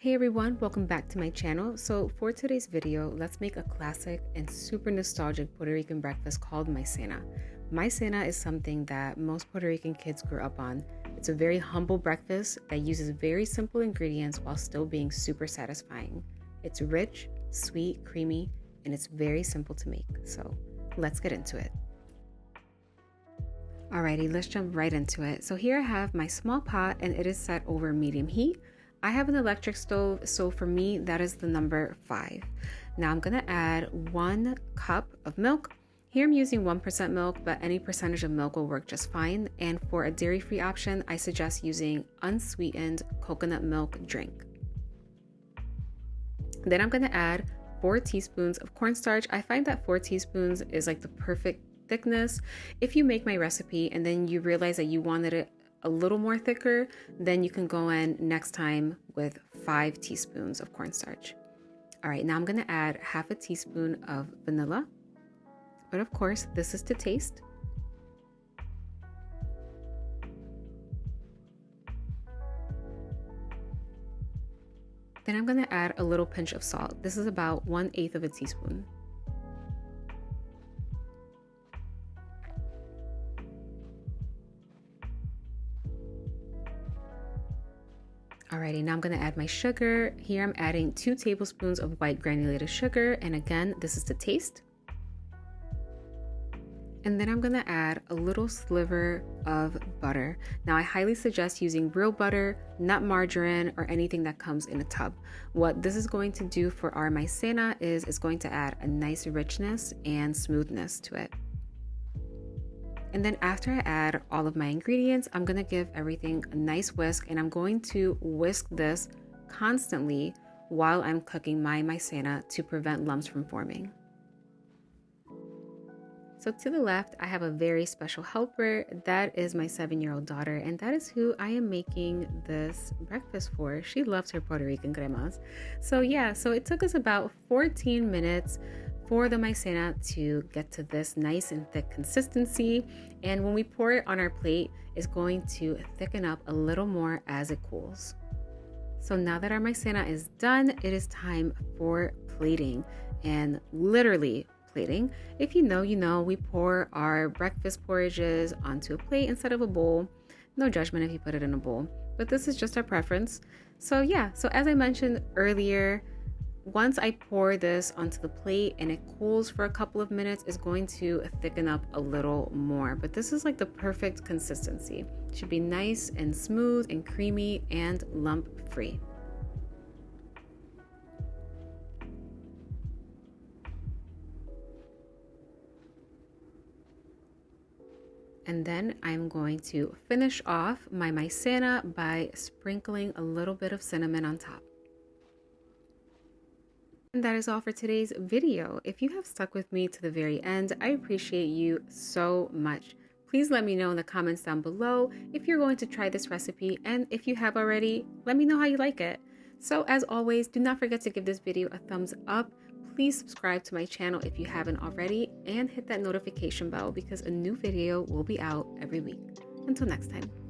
Hey everyone, welcome back to my channel. So for today's video, let's make a classic and super nostalgic Puerto Rican breakfast called Maizena. Maizena is something that most Puerto Rican kids grew up on. It's a very humble breakfast that uses very simple ingredients while still being super satisfying. It's rich, sweet, creamy, and it's very simple to make. So let's get into it. Alrighty, let's jump right into it. So here I have my small pot and it is set over medium heat. I have an electric stove, so for me, that is the number 5. Now I'm gonna add 1 cup of milk. Here I'm using 1% milk, but any percentage of milk will work just fine. And for a dairy-free option, I suggest using unsweetened coconut milk drink. Then I'm gonna add 4 teaspoons of cornstarch. I find that 4 teaspoons is like the perfect thickness. If you make my recipe and then you realize that you wanted it a little more thicker, then you can go in next time with 5 teaspoons of cornstarch. All right, now I'm gonna add half a teaspoon of vanilla, but of course this is to taste. Then I'm gonna add a little pinch of salt. This is about 1/8 of a teaspoon. Alrighty, now I'm gonna add my sugar. Here I'm adding 2 tablespoons of white granulated sugar, and again, this is to taste. And then I'm gonna add a little sliver of butter. Now I highly suggest using real butter, not margarine or anything that comes in a tub. What this is going to do for our maizena is it's going to add a nice richness and smoothness to it. And then after I add all of my ingredients, I'm gonna give everything a nice whisk, and I'm going to whisk this constantly while I'm cooking my maizena to prevent lumps from forming. So to the left, I have a very special helper. That is my 7-year-old daughter, and that is who I am making this breakfast for. She loves her Puerto Rican cremas. So yeah, so it took us about 14 minutes for the maizena to get to this nice and thick consistency, and when we pour it on our plate, it's going to thicken up a little more as it cools. So now that our maizena is done, it is time for plating, and literally plating. If you know, you know. We pour our breakfast porridges onto a plate instead of a bowl. No judgment if you put it in a bowl, but this is just our preference. So yeah, so as I mentioned earlier, once I pour this onto the plate and it cools for a couple of minutes, it's going to thicken up a little more. But this is like the perfect consistency. It should be nice and smooth and creamy and lump free. And then I'm going to finish off my maizena by sprinkling a little bit of cinnamon on top. And that is all for today's video. If you have stuck with me to the very end, I appreciate you so much. Please let me know in the comments down below if you're going to try this recipe, and if you have already, let me know how you like it. So as always, do not forget to give this video a thumbs up. Please subscribe to my channel if you haven't already, and hit that notification bell because a new video will be out every week. Until next time.